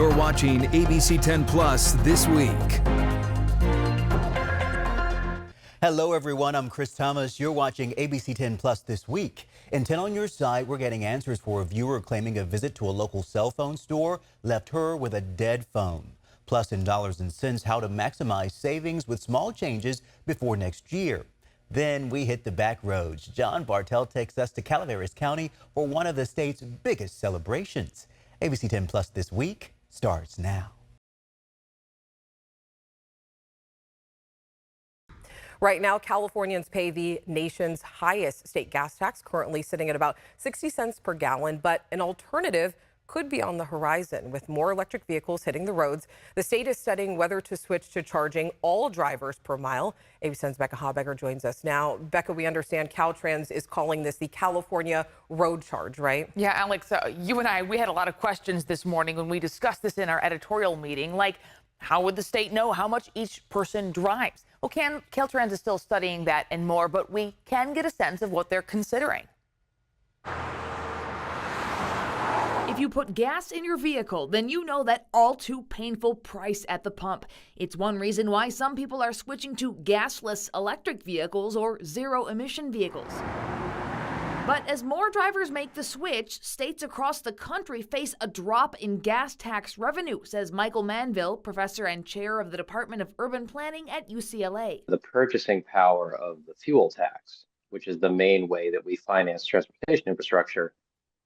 You're watching ABC10 Plus This Week. Hello everyone, I'm Chris Thomas. You're watching ABC10 Plus This Week. In 10 on your side, we're getting answers for a viewer claiming a visit to a local cell phone store left her with a dead phone. Plus in dollars and cents, how to maximize savings with small changes before next year. Then we hit the back roads. John Bartel takes us to Calaveras County for one of the state's biggest celebrations. ABC10 Plus This Week starts now. Right now, Californians pay the nation's highest state gas tax, currently sitting at about 60 cents per gallon. But an alternative could be on the horizon with more electric vehicles hitting the roads. The state is studying whether to switch to charging all drivers per mile. ABC10's Becca Habegger joins us now. Becca, we understand Caltrans is calling this the California road charge, right? Yeah, Alex, you and I, we had a lot of questions this morning when we discussed this in our editorial meeting, like how would the state know how much each person drives? Well, Caltrans is still studying that and more, but we can get a sense of what they're considering. If you put gas in your vehicle, then you know that all too painful price at the pump. It's one reason why some people are switching to gasless electric vehicles or zero-emission vehicles. But as more drivers make the switch, states across the country face a drop in gas tax revenue, says Michael Manville, professor and chair of the Department of Urban Planning at UCLA. The purchasing power of the fuel tax, which is the main way that we finance transportation infrastructure,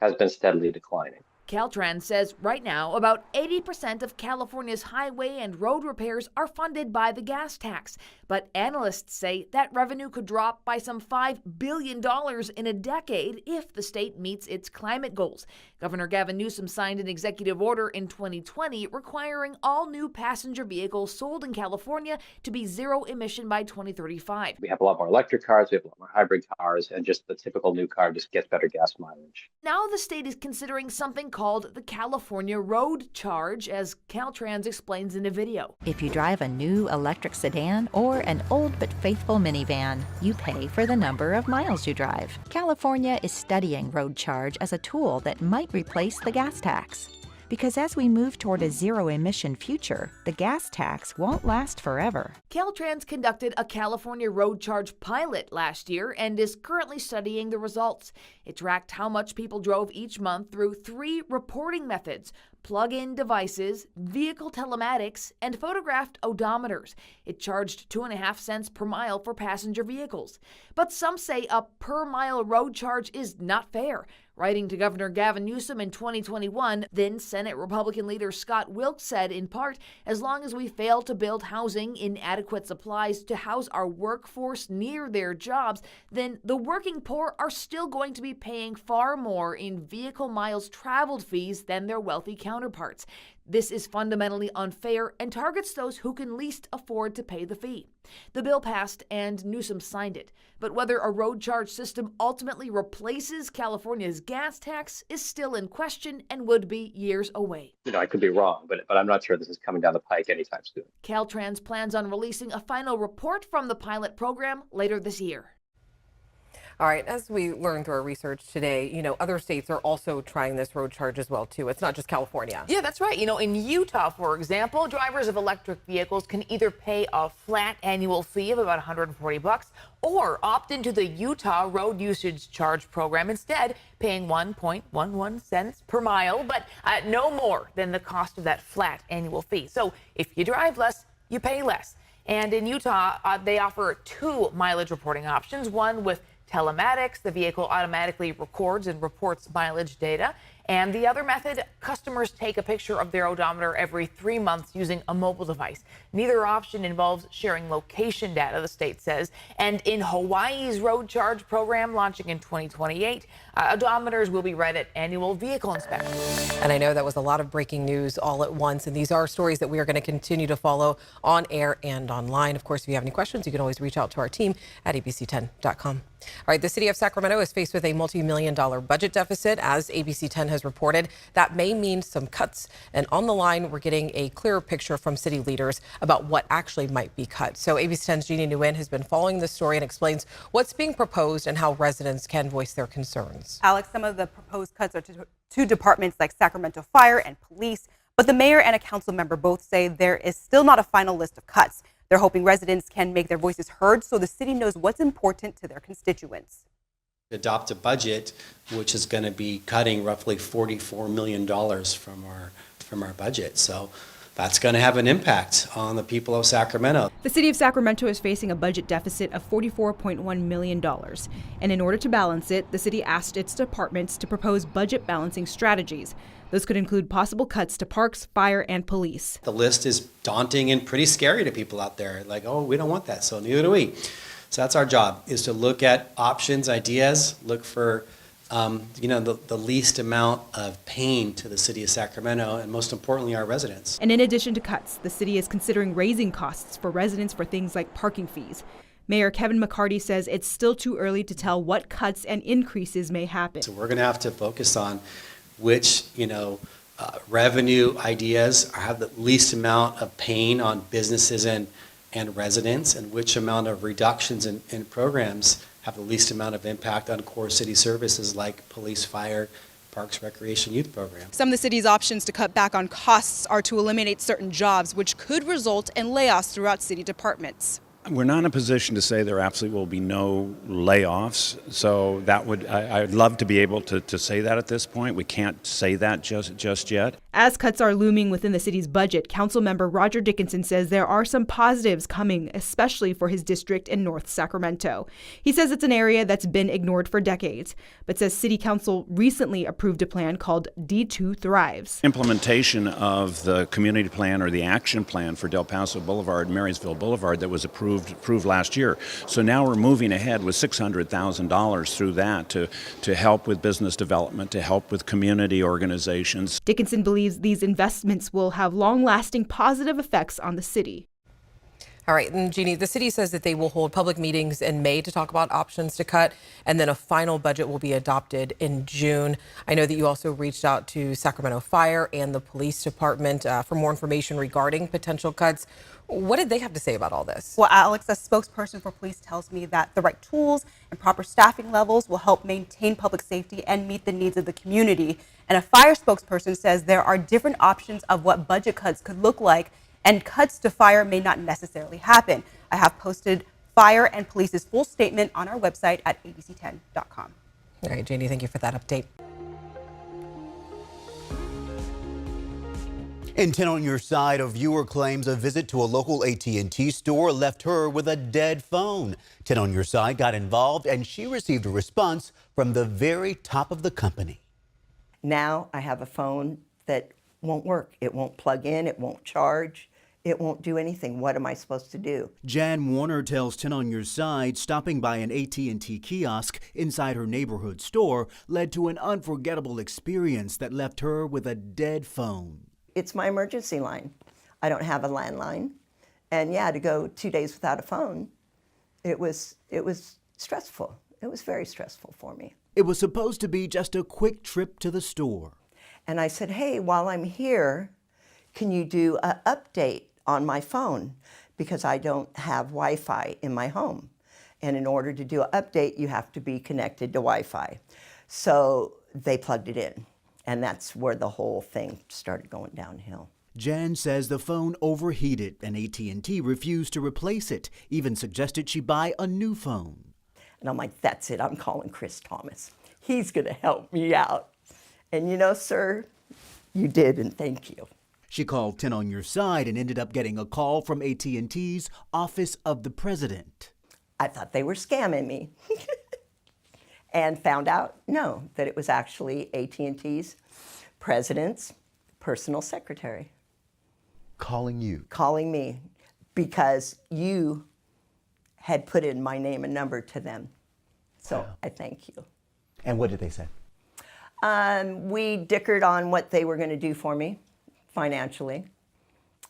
has been steadily declining. Caltrans says right now about 80% of California's highway and road repairs are funded by the gas tax. But analysts say that revenue could drop by some $5 billion in a decade if the state meets its climate goals. Governor Gavin Newsom signed an executive order in 2020 requiring all new passenger vehicles sold in California to be zero emission by 2035. We have a lot more electric cars, we have a lot more hybrid cars, and just the typical new car just gets better gas mileage. Now the state is considering something called the California road charge, as Caltrans explains in a video. If you drive a new electric sedan or an old but faithful minivan, you pay for the number of miles you drive. California is studying road charge as a tool that might replace the gas tax. Because as we move toward a zero-emission future, the gas tax won't last forever. Caltrans conducted a California road charge pilot last year and is currently studying the results. It tracked how much people drove each month through 3 reporting methods: plug-in devices, vehicle telematics, and photographed odometers. It charged 2.5 cents per mile for passenger vehicles. But some say a per-mile road charge is not fair. Writing to Governor Gavin Newsom in 2021, then Senate Republican leader Scott Wilkes said, in part, as long as we fail to build housing in adequate supplies to house our workforce near their jobs, then the working poor are still going to be paying far more in vehicle miles traveled fees than their wealthy counterparts. This is fundamentally unfair and targets those who can least afford to pay the fee. The bill passed and Newsom signed it. But whether a road charge system ultimately replaces California's gas tax is still in question and would be years away. I could be wrong, but I'm not sure this is coming down the pike anytime soon. Caltrans plans on releasing a final report from the pilot program later this year. All right, as we learned through our research today, other states are also trying this road charge as well, too. It's not just California. Yeah, that's right. In Utah, for example, drivers of electric vehicles can either pay a flat annual fee of about $140 or opt into the Utah Road Usage Charge Program instead, paying 1.11 cents per mile, but no more than the cost of that flat annual fee. So if you drive less, you pay less. And in Utah, they offer 2 mileage reporting options, one with telematics. The vehicle automatically records and reports mileage data. And the other method, customers take a picture of their odometer every 3 months using a mobile device. Neither option involves sharing location data, the state says. And in Hawaii's road charge program launching in 2028, odometers will be read at annual vehicle inspections. And I know that was a lot of breaking news all at once. And these are stories that we are going to continue to follow on air and online. Of course, if you have any questions, you can always reach out to our team at abc10.com. All right, the city of Sacramento is faced with a multi-million-dollar budget deficit, as ABC10 has reported. That may mean some cuts. And on the line, we're getting a clearer picture from city leaders about what actually might be cut. So ABC10's Jeannie Nguyen has been following this story and explains what's being proposed and how residents can voice their concerns. Alex, some of the proposed cuts are to departments like Sacramento Fire and Police, But the mayor and a council member both say there is still not a final list of cuts. They're hoping residents can make their voices heard so the city knows what's important to their constituents. Adopt a budget which is going to be cutting roughly $44 million from our budget. So that's going to have an impact on the people of Sacramento. The city of Sacramento is facing a budget deficit of $44.1 million. And in order to balance it, the city asked its departments to propose budget balancing strategies. Those could include possible cuts to parks, fire, and police. The list is daunting and pretty scary to people out there. Like, oh, we don't want that, so neither do we. So that's our job, is to look at options, ideas, look for the least amount of pain to the city of Sacramento, and most importantly, our residents. And in addition to cuts, the city is considering raising costs for residents for things like parking fees. Mayor Kevin McCarty says it's still too early to tell what cuts and increases may happen. So we're going to have to focus on which, revenue ideas have the least amount of pain on businesses and residents, and which amount of reductions in programs have the least amount of impact on core city services like police, fire, parks, recreation, youth programs. Some of the city's options to cut back on costs are to eliminate certain jobs, which could result in layoffs throughout city departments. We're not in a position to say there absolutely will be no layoffs, so that would I'd love to be able to say that at this point. We can't say that just yet. As cuts are looming within the city's budget, Councilmember Roger Dickinson says there are some positives coming, especially for his district in North Sacramento. He says it's an area that's been ignored for decades, but says City Council recently approved a plan called D2 Thrives. Implementation of the community plan or the action plan for Del Paso Boulevard, Marysville Boulevard that was approved last year. So now we're moving ahead with $600,000 through that to help with business development, to help with community organizations. Dickinson believes these investments will have long-lasting positive effects on the city. All right, and Jeannie, the city says that they will hold public meetings in May to talk about options to cut, and then a final budget will be adopted in June. I know that you also reached out to Sacramento Fire and the police department for more information regarding potential cuts. What did they have to say about all this? Well, Alex, a spokesperson for police tells me that the right tools and proper staffing levels will help maintain public safety and meet the needs of the community. And a fire spokesperson says there are different options of what budget cuts could look like, and cuts to fire may not necessarily happen. I have posted fire and police's full statement on our website at abc10.com. All right, Jeannie, thank you for that update. In 10 on your side, a viewer claims a visit to a local AT&T store left her with a dead phone. 10 on your side got involved and she received a response from the very top of the company. Now I have a phone that won't work. It won't plug in, it won't charge, it won't do anything. What am I supposed to do? Jan Warner tells 10 on your side stopping by an AT&T kiosk inside her neighborhood store led to an unforgettable experience that left her with a dead phone. It's my emergency line. I don't have a landline. And yeah, to go 2 days without a phone, it was stressful. It was very stressful for me. It was supposed to be just a quick trip to the store. And I said, hey, while I'm here, can you do an update on my phone? Because I don't have Wi-Fi in my home. And in order to do an update, you have to be connected to Wi-Fi. So they plugged it in. And that's where the whole thing started going downhill. Jan says the phone overheated and AT&T refused to replace it, even suggested she buy a new phone. And I'm like, that's it, I'm calling Chris Thomas. He's gonna help me out. And you know, sir, you did, and thank you. She called 10 on your side and ended up getting a call from AT&T's Office of the President. I thought they were scamming me. And found out, no, that it was actually AT&T's president's personal secretary. Calling you? Calling me because you had put in my name and number to them. So wow. I thank you. And what did they say? We dickered on what they were going to do for me financially.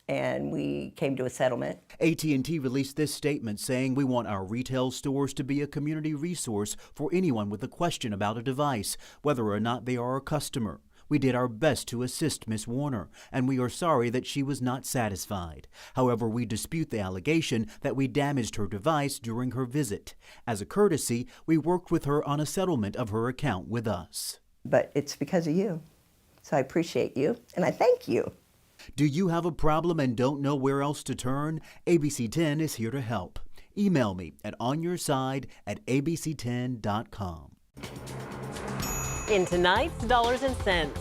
And we came to a settlement. AT&T released this statement saying, we want our retail stores to be a community resource for anyone with a question about a device, whether or not they are a customer. We did our best to assist Ms. Warner, and we are sorry that she was not satisfied. However, we dispute the allegation that we damaged her device during her visit. As a courtesy, we worked with her on a settlement of her account with us. But it's because of you. So I appreciate you, and I thank you. Do you have a problem and don't know where else to turn? ABC10 is here to help. Email me at onyourside@abc10.com. In tonight's Dollars and Cents.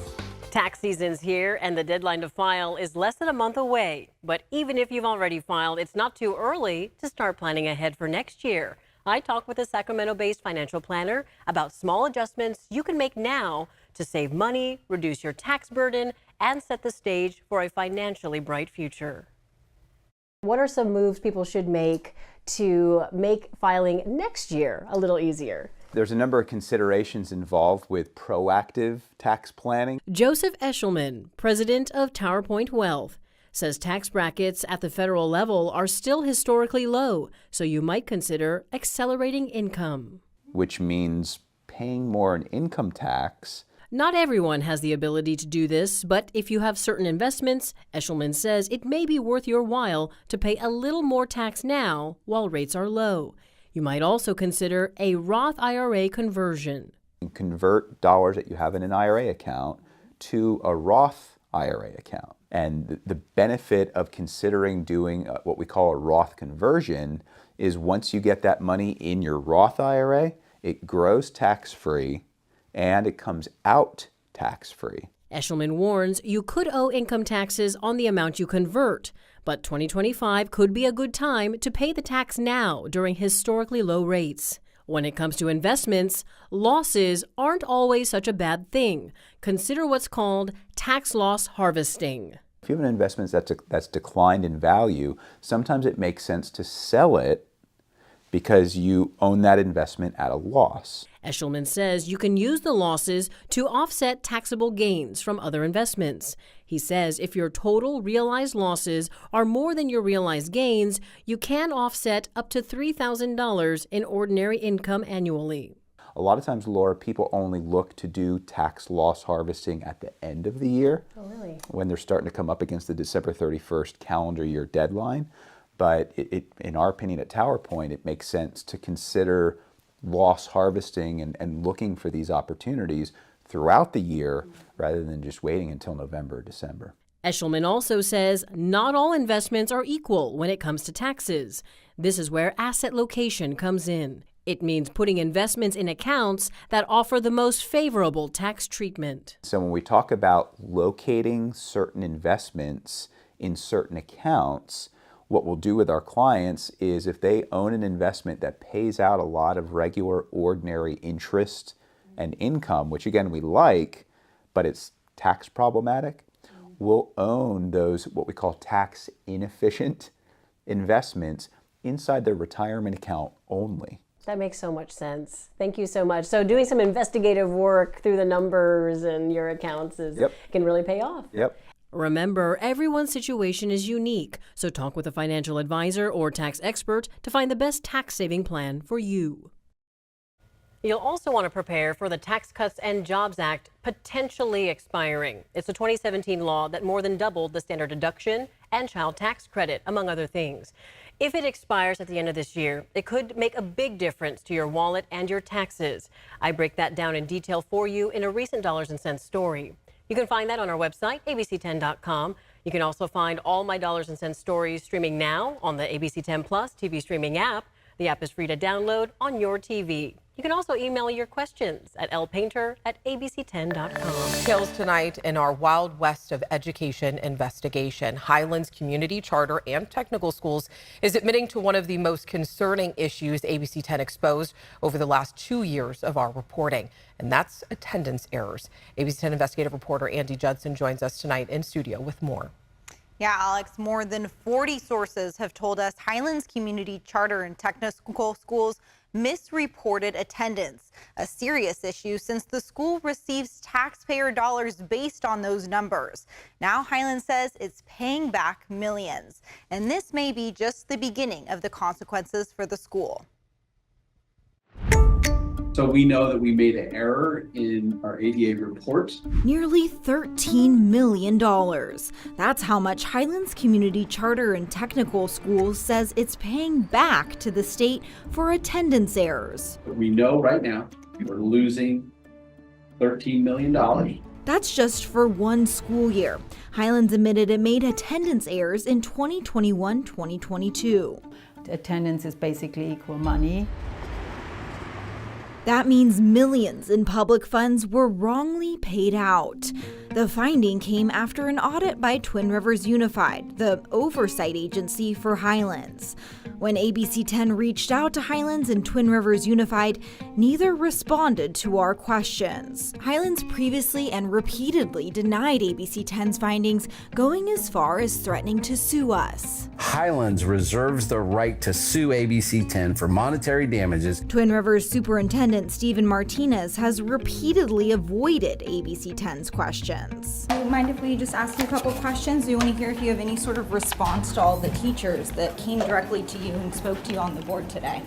Tax season's here and the deadline to file is less than a month away. But even if you've already filed, it's not too early to start planning ahead for next year. I talked with a Sacramento-based financial planner about small adjustments you can make now to save money, reduce your tax burden, and set the stage for a financially bright future. What are some moves people should make to make filing next year a little easier? There's a number of considerations involved with proactive tax planning. Joseph Eshelman, president of Tower Point Wealth, says tax brackets at the federal level are still historically low, so you might consider accelerating income. Which means paying more in income tax. Not everyone has the ability to do this, but if you have certain investments, Eshelman says it may be worth your while to pay a little more tax now while rates are low. You might also consider a Roth IRA conversion. You convert dollars that you have in an IRA account to a Roth IRA account. And the benefit of considering doing what we call a Roth conversion is once you get that money in your Roth IRA, it grows tax-free and it comes out tax-free. Eshelman warns you could owe income taxes on the amount you convert, but 2025 could be a good time to pay the tax now during historically low rates. When it comes to investments, losses aren't always such a bad thing. Consider what's called tax loss harvesting. If you have an investment that's declined in value, sometimes it makes sense to sell it because you own that investment at a loss. Eshelman says you can use the losses to offset taxable gains from other investments. He says if your total realized losses are more than your realized gains, you can offset up to $3,000 in ordinary income annually. A lot of times, Laura, people only look to do tax loss harvesting at the end of the year. Oh, really? When they're starting to come up against the December 31st calendar year deadline. But in our opinion at Tower Point, it makes sense to consider loss harvesting and looking for these opportunities throughout the year rather than just waiting until November or December. Eshelman also says not all investments are equal when it comes to taxes. This is where asset location comes in. It means putting investments in accounts that offer the most favorable tax treatment. So when we talk about locating certain investments in certain accounts, what we'll do with our clients is if they own an investment that pays out a lot of regular, ordinary interest and income, which again we like, but it's tax problematic, we'll own those what we call tax inefficient investments inside their retirement account only. That makes so much sense. Thank you so much. So doing some investigative work through the numbers and your accounts can really pay off. Yep. Remember, everyone's situation is unique, so talk with a financial advisor or tax expert to find the best tax-saving plan for you. You'll also want to prepare for the Tax Cuts and Jobs Act potentially expiring. It's a 2017 law that more than doubled the standard deduction and child tax credit, among other things. If it expires at the end of this year, it could make a big difference to your wallet and your taxes. I break that down in detail for you in a recent Dollars and Cents story. You can find that on our website, ABC10.com. You can also find all my Dollars and Cents stories streaming now on the ABC10 Plus TV streaming app. The app is free to download on your TV. You can also email your questions at lpainter@abc10.com. Details tonight in our Wild West of Education investigation. Highlands Community Charter and Technical Schools is admitting to one of the most concerning issues ABC10 exposed over the last 2 years of our reporting, and that's attendance errors. ABC10 investigative reporter Andy Judson joins us tonight in studio with more. Yeah, Alex, more than 40 sources have told us Highlands Community Charter and Technical Schools misreported attendance, a serious issue since the school receives taxpayer dollars based on those numbers. Now Highlands says it's paying back millions, and this may be just the beginning of the consequences for the school. So we know that we made an error in our ADA report. Nearly $13 million. That's how much Highlands Community Charter and Technical Schools says it's paying back to the state for attendance errors. We know right now we're losing $13 million That's just for one school year. Highlands admitted it made attendance errors in 2021-2022. Attendance is basically equal money. That means millions in public funds were wrongly paid out. The finding came after an audit by Twin Rivers Unified, the oversight agency for Highlands. When ABC10 reached out to Highlands and Twin Rivers Unified, neither responded to our questions. Highlands previously and repeatedly denied ABC10's findings, going as far as threatening to sue us. Highlands reserves the right to sue ABC10 for monetary damages. Twin Rivers Superintendent Stephen Martinez has repeatedly avoided ABC10's questions. Do you mind if we just ask you a couple questions? We want to hear if you have any sort of response to all the teachers that came directly to you and spoke to you on the board today.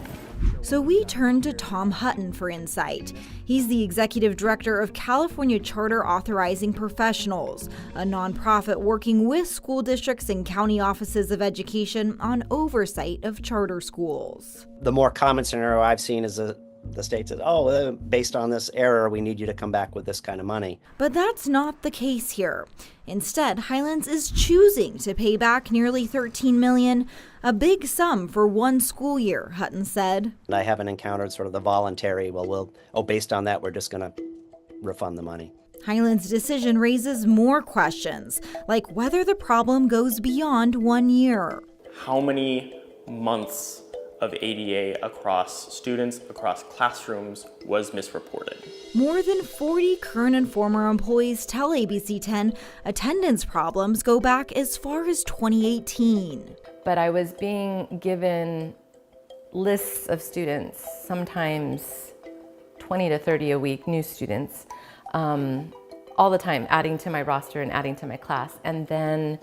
So we turned to Tom Hutton for insight. He's the executive director of California Charter Authorizing Professionals, a nonprofit working with school districts and county offices of education on oversight of charter schools. The more common scenario I've seen is the state says, based on this error, we need you to come back with this kind of money. But that's not the case here. Instead, Highlands is choosing to pay back nearly $13 million, a big sum for one school year, Hutton said. And I haven't encountered sort of the voluntary, based on that, we're just going to refund the money. Highlands' decision raises more questions, like whether the problem goes beyond 1 year. How many months of ADA across students, across classrooms, was misreported? More than 40 current and former employees tell ABC10 attendance problems go back as far as 2018. But I was being given lists of students, sometimes 20 to 30 a week, new students, all the time, adding to my roster and adding to my class. And then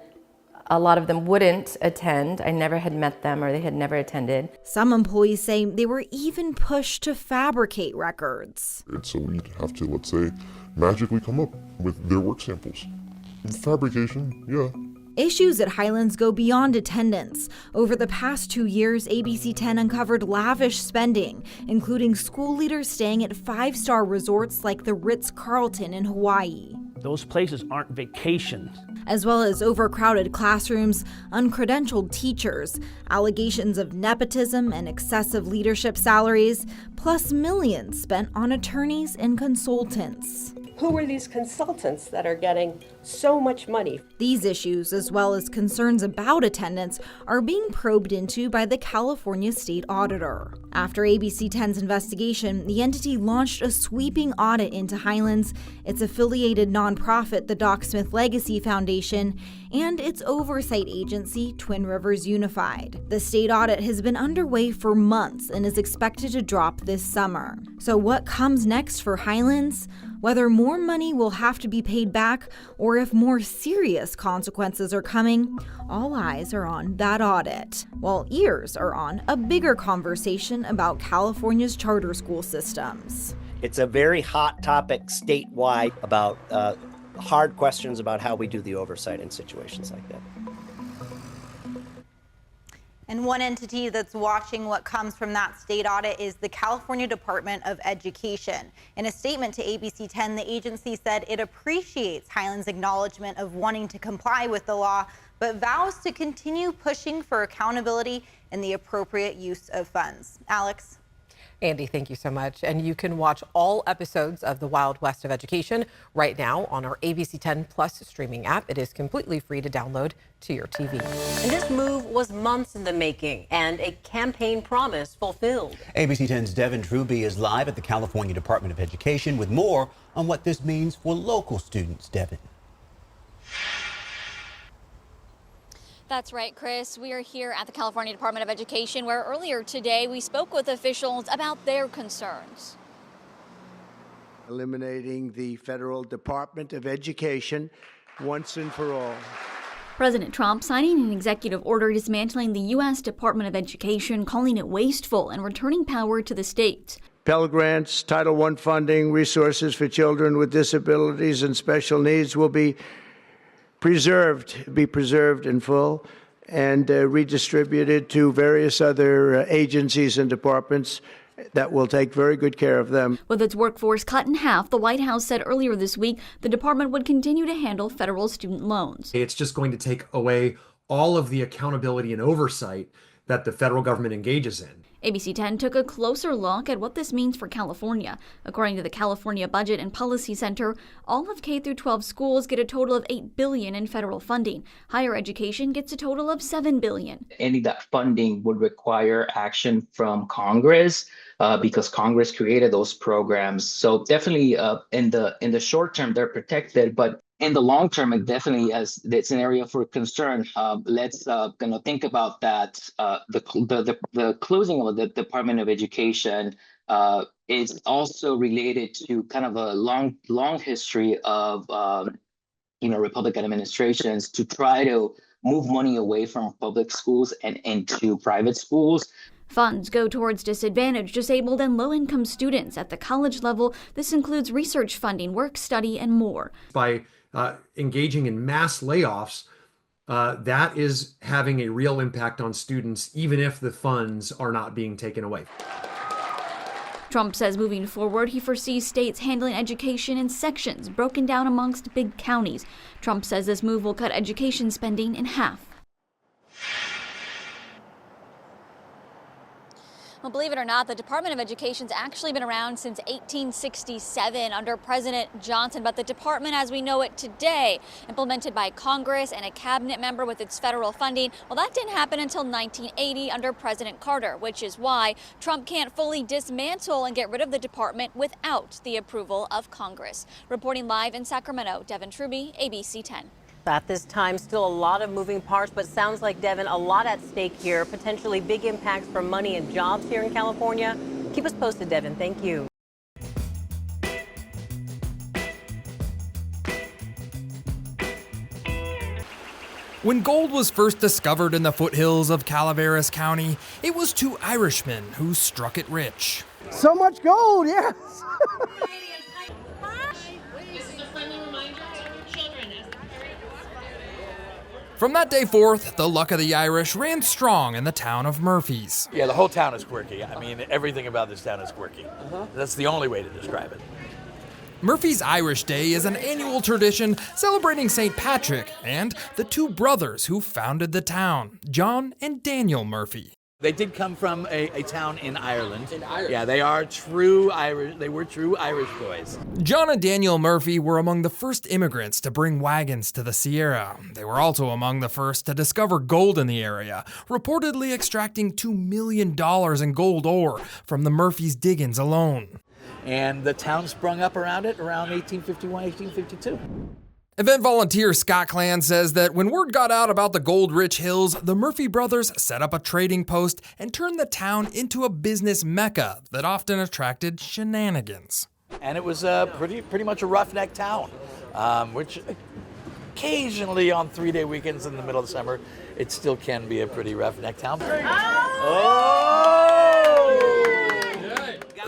a lot of them wouldn't attend. I never had met them or they had never attended. Some employees say they were even pushed to fabricate records. And so we'd have to, let's say, magically come up with their work samples. Fabrication, yeah. Issues at Highlands go beyond attendance. Over the past 2 years, ABC10 uncovered lavish spending, including school leaders staying at 5-star resorts like the Ritz-Carlton in Hawaii. Those places aren't vacations. As well as overcrowded classrooms, uncredentialed teachers, allegations of nepotism and excessive leadership salaries, plus millions spent on attorneys and consultants. Who are these consultants that are getting so much money? These issues, as well as concerns about attendance, are being probed into by the California State Auditor. After ABC10's investigation, the entity launched a sweeping audit into Highlands, its affiliated nonprofit, the Doc Smith Legacy Foundation, and its oversight agency, Twin Rivers Unified. The state audit has been underway for months and is expected to drop this summer. So what comes next for Highlands? Whether more money will have to be paid back or if more serious consequences are coming, all eyes are on that audit, while ears are on a bigger conversation about California's charter school systems. It's a very hot topic statewide about hard questions about how we do the oversight in situations like that. And one entity that's watching what comes from that state audit is the California Department of Education. In a statement to ABC10, the agency said it appreciates Highlands' acknowledgement of wanting to comply with the law, but vows to continue pushing for accountability and the appropriate use of funds. Alex? Andy, thank you so much. And you can watch all episodes of The Wild West of Education right now on our ABC10 Plus streaming app. It is completely free to download to your TV. And this move was months in the making and a campaign promise fulfilled. ABC10's Devin Truby is live at the California Department of Education with more on what this means for local students. Devin. That's right, Chris. We are here at the California Department of Education, where earlier today we spoke with officials about their concerns. Eliminating the Federal Department of Education once and for all. President Trump signing an executive order dismantling the U.S. Department of Education, calling it wasteful and returning power to the states. Pell Grants, Title I funding, resources for children with disabilities and special needs will be preserved in full and redistributed to various other agencies and departments that will take very good care of them. With its workforce cut in half, the White House said earlier this week the department would continue to handle federal student loans. It's just going to take away all of the accountability and oversight that the federal government engages in. ABC 10 took a closer look at what this means for California. According to the California Budget and Policy Center, all of K-12 schools get a total of $8 billion in federal funding. Higher education gets a total of $7 billion. Any of that funding would require action from Congress because Congress created those programs. So definitely in the short term, they're protected, but in the long term, it definitely it's an area for concern. Let's think about that. The closing of the Department of Education is also related to kind of a long history of Republican administrations to try to move money away from public schools and into private schools. Funds go towards disadvantaged, disabled, and low-income students at the college level. This includes research funding, work study, and more. By engaging in mass layoffs, that is having a real impact on students, even if the funds are not being taken away. Trump says moving forward, he foresees states handling education in sections broken down amongst big counties. Trump says this move will cut education spending in half. Well, believe it or not, the Department of Education's actually been around since 1867 under President Johnson, but the department as we know it today, implemented by Congress and a cabinet member with its federal funding, well, that didn't happen until 1980 under President Carter, which is why Trump can't fully dismantle and get rid of the department without the approval of Congress. Reporting live in Sacramento, Devin Truby, ABC 10. At this time, still a lot of moving parts, but sounds like, Devin, a lot at stake here, potentially big impacts for money and jobs here in California. Keep us posted, Devin. Thank you. When gold was first discovered in the foothills of Calaveras County, it was two Irishmen who struck it rich. So much gold, yes! From that day forth, the luck of the Irish ran strong in the town of Murphy's. Yeah, the whole town is quirky. I mean, everything about this town is quirky. That's the only way to describe it. Murphy's Irish Day is an annual tradition celebrating St. Patrick and the two brothers who founded the town, John and Daniel Murphy. They did come from a town in Ireland. Yeah, they are true Irish. They were true Irish boys. John and Daniel Murphy were among the first immigrants to bring wagons to the Sierra. They were also among the first to discover gold in the area, reportedly extracting $2 million in gold ore from the Murphys' diggings alone. And the town sprung up around it around 1851, 1852. Event volunteer Scott Clan says that when word got out about the gold-rich hills, the Murphy brothers set up a trading post and turned the town into a business mecca that often attracted shenanigans. And it was pretty much a roughneck town, which occasionally on 3-day weekends in the middle of the summer, it still can be a pretty roughneck town.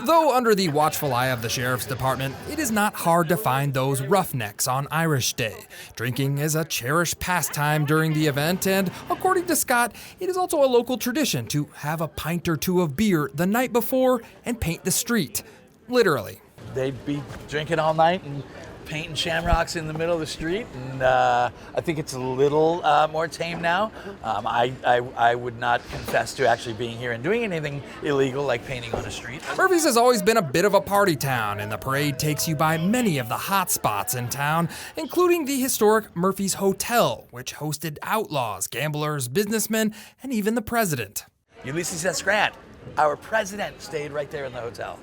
Though under the watchful eye of the sheriff's department, it is not hard to find those roughnecks on Irish Day. Drinking is a cherished pastime during the event, and according to Scott, it is also a local tradition to have a pint or two of beer the night before and paint the street. Literally. They'd be drinking all night and painting shamrocks in the middle of the street, and I think it's a little more tame now. I would not confess to actually being here and doing anything illegal like painting on a street. Murphy's has always been a bit of a party town, and the parade takes you by many of the hot spots in town, including the historic Murphy's Hotel, which hosted outlaws, gamblers, businessmen, and even the president. Ulysses S. Grant, our president, stayed right there in the hotel.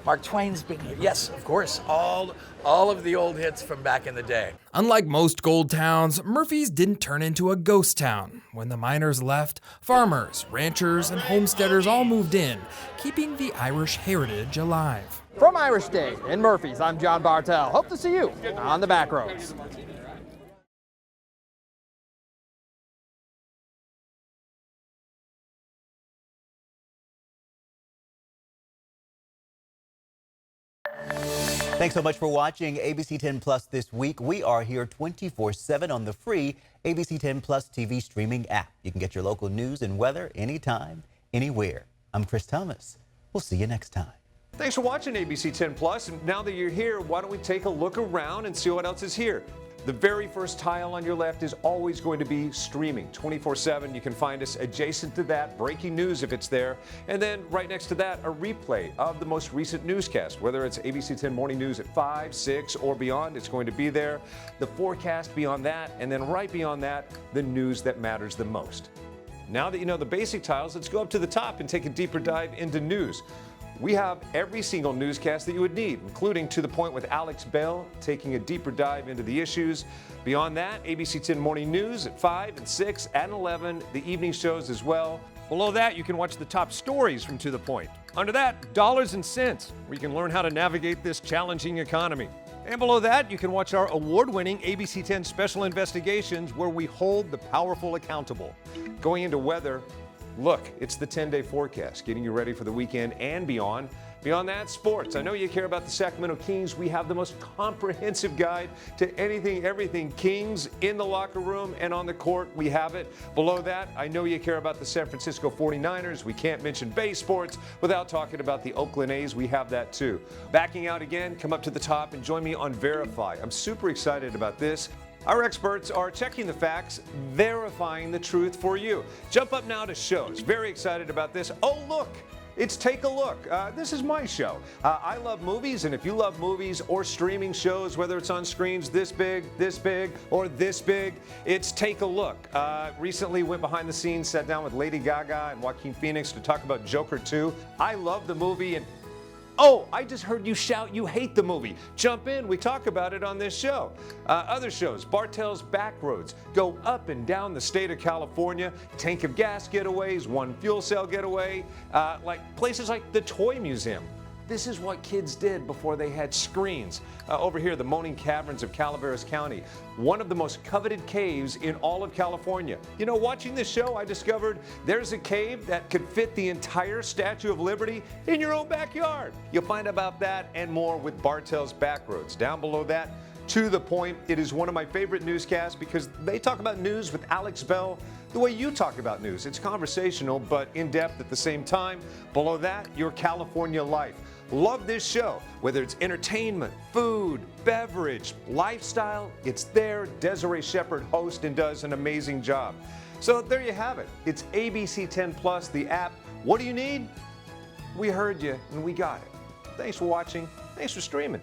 Mark Twain's been here. Yes, of course. All of the old hits from back in the day. Unlike most gold towns, Murphy's didn't turn into a ghost town. When the miners left, farmers, ranchers, and homesteaders all moved in, keeping the Irish heritage alive. From Irish Day in Murphy's, I'm John Bartel. Hope to see you on the back roads. Thanks so much for watching ABC 10 Plus this week. We are here 24/7 on the free ABC 10 Plus TV streaming app. You can get your local news and weather anytime, anywhere. I'm Chris Thomas. We'll see you next time. Thanks for watching ABC 10 Plus. And now that you're here, why don't we take a look around and see what else is here? The very first tile on your left is always going to be streaming 24/7. You can find us adjacent to that, breaking news if it's there. And then right next to that, a replay of the most recent newscast. Whether it's ABC 10 Morning News at 5, 6, or beyond, it's going to be there. The forecast beyond that, and then right beyond that, the news that matters the most. Now that you know the basic tiles, let's go up to the top and take a deeper dive into news. We have every single newscast that you would need, including To the Point with Alex Bell, taking a deeper dive into the issues. Beyond that, ABC 10 Morning News at 5 and 6 and 11, the evening shows as well. Below that, you can watch the top stories from To the Point. Under that, Dollars and Cents, where you can learn how to navigate this challenging economy. And below that, you can watch our award-winning ABC 10 Special Investigations, where we hold the powerful accountable. Going into weather, look, it's the 10-day forecast, getting you ready for the weekend and beyond. Beyond that, sports. I know you care about the Sacramento Kings. We have the most comprehensive guide to anything, everything Kings in the locker room and on the court. We have it. Below that, I know you care about the San Francisco 49ers. We can't mention Bay Sports without talking about the Oakland A's. We have that too. Backing out again, come up to the top and join me on Verify. I'm super excited about this. Our experts are checking the facts, verifying the truth for you. Jump up now to shows. Very excited about this. Oh, look. It's Take a Look. This is my show. I love movies, and if you love movies or streaming shows, whether it's on screens this big, or this big, it's Take a Look. Recently went behind the scenes, sat down with Lady Gaga and Joaquin Phoenix to talk about Joker 2. I love the movie, and oh, I just heard you shout you hate the movie. Jump in, we talk about it on this show. Other shows, Bartell's Backroads, go up and down the state of California, tank of gas getaways, one fuel cell getaway, like places like the Toy Museum. This is what kids did before they had screens. Over here, the Moaning Caverns of Calaveras County, one of the most coveted caves in all of California. You know, watching this show, I discovered there's a cave that could fit the entire Statue of Liberty in your own backyard. You'll find about that and more with Bartell's Backroads. Down below that, To the Point. It is one of my favorite newscasts because they talk about news with Alex Bell the way you talk about news. It's conversational, but in-depth at the same time. Below that, Your California Life. Love this show. Whether it's entertainment, food, beverage, lifestyle, it's there. Desiree Shepherd hosts and does an amazing job. So there you have it. It's ABC 10 Plus, the app. What do you need? We heard you and we got it. Thanks for watching. Thanks for streaming.